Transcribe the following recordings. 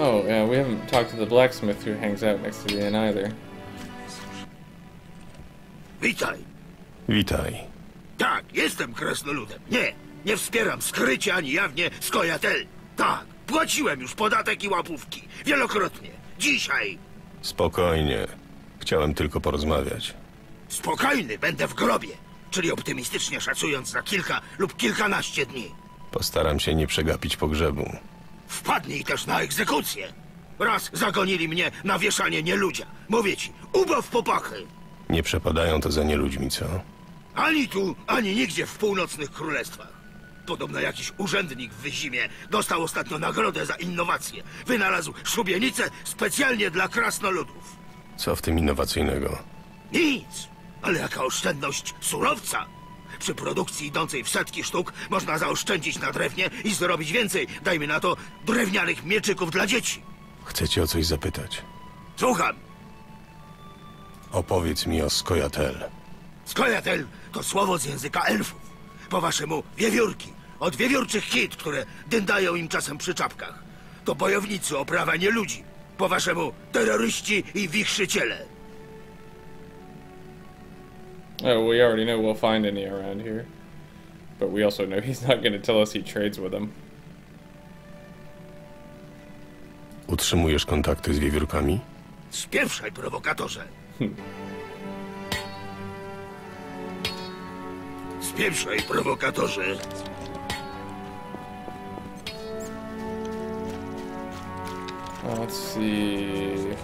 Oh, yeah, we haven't talked to the blacksmith who hangs out next to the inn either. Witaj. Witaj. Tak, jestem krasnoludem. Nie wspieram skrycie ani jawnie skojatel. Tak, płaciłem już podatek i łapówki. Wielokrotnie. Dzisiaj. Spokojnie. Chciałem tylko porozmawiać. Spokojny będę w grobie. Czyli optymistycznie szacując za kilka lub kilkanaście dni. Postaram się nie przegapić pogrzebu. Wpadnij też na egzekucję. Raz zagonili mnie na wieszanie nieludzia. Mówię ci, ubaw popachy. Nie przepadają to za nieludźmi, co? Ani tu, ani nigdzie w północnych królestwach. Podobno jakiś urzędnik w Wyzimie dostał ostatnio nagrodę za innowację. Wynalazł szubienicę specjalnie dla krasnoludów. Co w tym innowacyjnego? Nic, ale jaka oszczędność surowca. Przy produkcji idącej w setki sztuk można zaoszczędzić na drewnie i zrobić więcej, dajmy na to, drewnianych mieczyków dla dzieci. Chcę cię o coś zapytać. Słucham. Opowiedz mi o Skojatel. Skojatel to słowo z języka elfów. Po waszemu wiewiórki. Od wiewiórczych hit, które dyndają im czasem przy czapkach. To bojownicy o prawa nieludzi. Po waszemu terroryści i wichrzyciele. Oh, we already know we'll find any around here. But we also know he's not going to tell us he trades with them. Utrzymujesz kontakty z wiewiórkami? Spieprzaj, prowokatorze. Spieprzaj, prowokatorze. Let's see.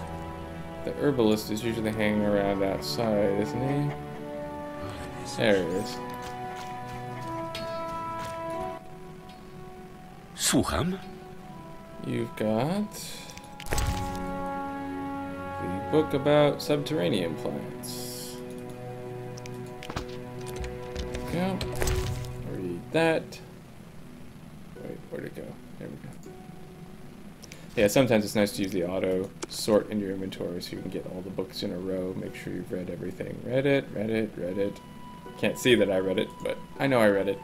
The herbalist is usually hanging around outside, isn't he? There he is. Słucham? You've got the book about subterranean plants. Go. Read that. Wait, where'd it go? There we go. Yeah, sometimes it's nice to use the auto sort in your inventory so you can get all the books in a row. Make sure you've read everything. Read it, read it, read it. Can't see that I read it, but I know I read it.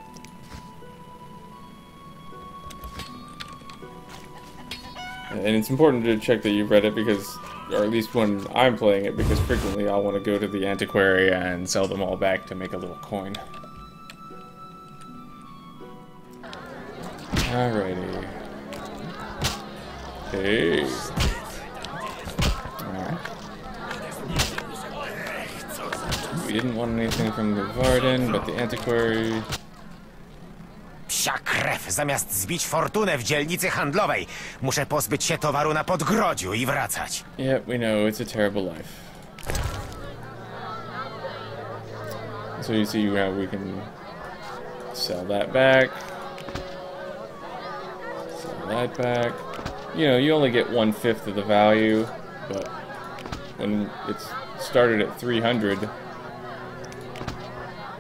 And it's important to check that you've read it because, or at least when I'm playing it, because frequently I'll want to go to the Antiquary and sell them all back to make a little coin. Alrighty. Hey. Alright. We didn't want anything from the Varden, but the Antiquary... Psia krew, zamiast zbić fortunę w dzielnicy handlowej, muszę pozbyć się towaru na podgrodziu i wracać. Yep, we know, it's a terrible life. So you see how we can sell that back. Sell that back. You know, you only get 1/5 of the value, but when it's started at 300,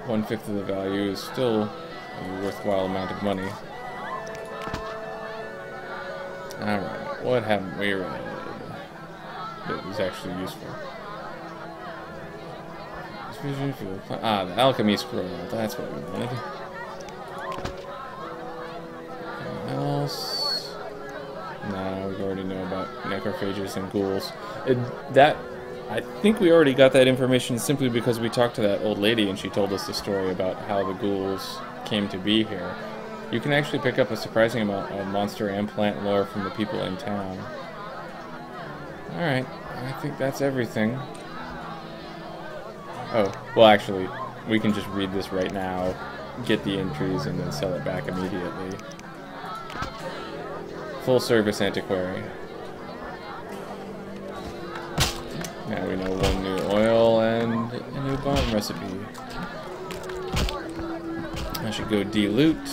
1/5 of the value is still a worthwhile amount of money. Alright, what haven't we read that was actually useful? Ah, the alchemy scroll, that's what we wanted. Anything else? No, we already know about necrophages and ghouls. I think we already got that information simply because we talked to that old lady and she told us the story about how the ghouls came to be here. You can actually pick up a surprising amount of monster and plant lore from the people in town. Alright, I think that's everything. Oh, well actually, we can just read this right now, get the entries, and then sell it back immediately. Full service antiquary. Now we know one new oil and a new bomb recipe. I should go de-loot.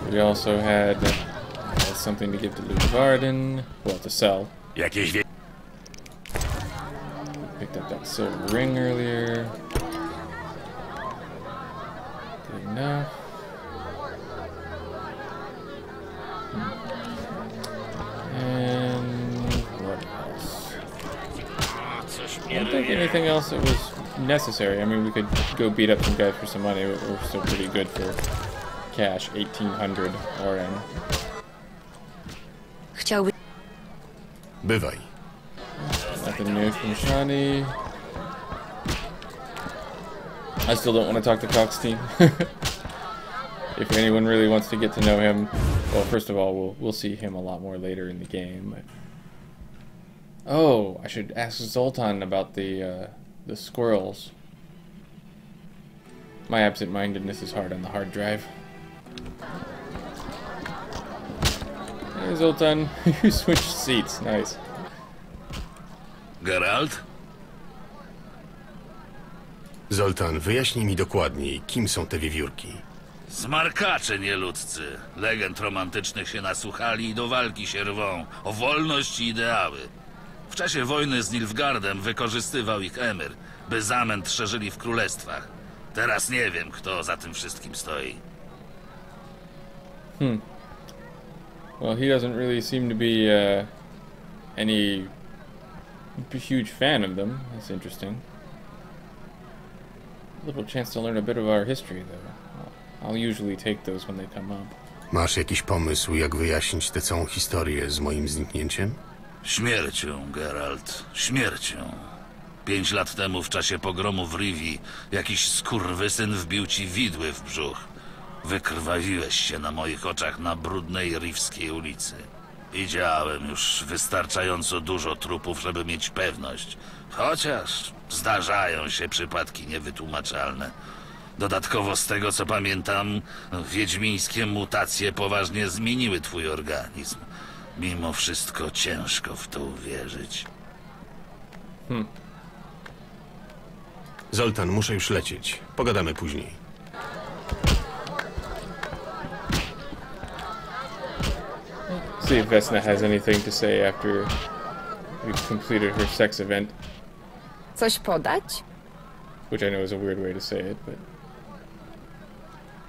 We also had something to give to Luke Varden. Well, to sell. Picked up that silver ring earlier. Good enough. And what else? I don't think anything else that was necessary. I mean, we could go beat up some guys for some money, but we're still pretty good for cash, 1800 RN. Chciałby... Bywaj. Nothing new from Shani. I still don't want to talk to Cox's team. If anyone really wants to get to know him, well, first of all, we'll see him a lot more later in the game. But... oh, I should ask Zoltan about the squirrels. My absent-mindedness is hard on the hard drive. Hey, Zoltan, you switched seats. Nice. Geralt? Zoltan, wyjaśnij mi dokładniej, kim są te wiewiórki. Smarkacze nieludzcy. Legend romantycznych się nasłuchali i do walki się rwą. O wolność i ideały. W czasie wojny z Nilfgaardem wykorzystywał ich emir, by zamęt szerzyli w królestwach. Teraz nie wiem, kto za tym wszystkim stoi. Well, he doesn't really seem to be any huge fan of them. That's interesting. A little chance to learn a bit of our history, though. I'll usually take those when they come up. Masz jakiś pomysł, jak wyjaśnić tę całą historię z moim zniknięciem? Śmiercią, Geralt, śmiercią. 5 lat temu w czasie pogromu w Rivii jakiś skurwysyn wbił ci widły w brzuch. Wykrwawiłeś się na moich oczach na brudnej rivskiej ulicy. Widziałem już wystarczająco dużo trupów, żeby mieć pewność. Chociaż zdarzają się przypadki niewytłumaczalne. Dodatkowo z tego co pamiętam, wiedźmińskie mutacje poważnie zmieniły twój organizm. Mimo wszystko ciężko w to uwierzyć. Zoltan, muszę już lecieć. Pogadamy później. See if Vesna has anything to say after we've completed her sex event. Coś podać? Which I know is a weird way to say it, but...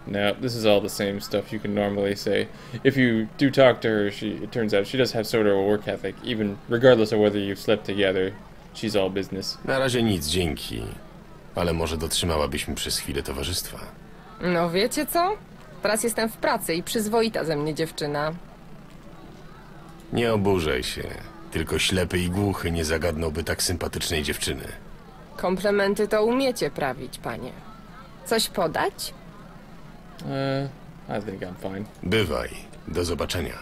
no, this is all the same stuff you can normally say. If you do talk to her, it turns out she does have sort of a work ethic, even regardless of whether you've slept together. She's all business. Na razie nic, dzięki. Ale może dotrzymałabyś mi przez chwilę towarzystwa. No wiecie co? Teraz jestem w pracy i przyzwoita ze mnie dziewczyna. Nie oburzaj się. Tylko ślepy i głuchy nie zagadnąłby tak sympatycznej dziewczyny. Komplementy to umiecie prawić, panie. Coś podać? I think I'm fine. Bywaj. Do zobaczenia.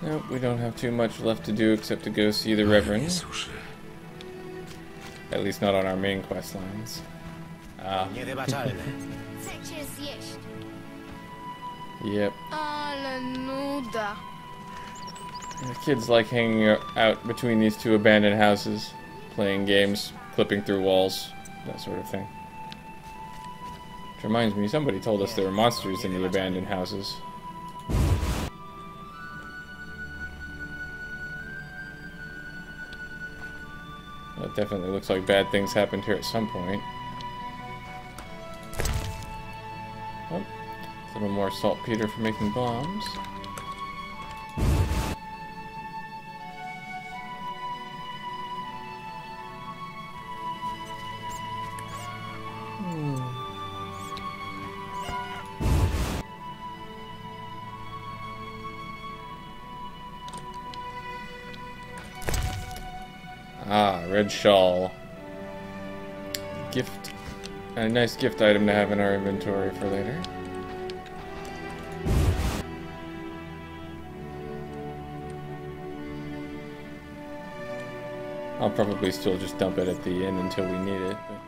Nope, we don't have too much left to do except to go see the Reverend. At least not on our main quest lines. Niewybaczalne. Chcecie zjeść. Yep. Ale nuda. The kids like hanging out between these two abandoned houses, playing games, clipping through walls, that sort of thing. Which reminds me, somebody told us there were monsters in the abandoned houses. Well, it definitely looks like bad things happened here at some point. Oh, a little more saltpeter for making bombs. Ah, red shawl. Gift. A nice gift item to have in our inventory for later. I'll probably still just dump it at the inn until we need it. But...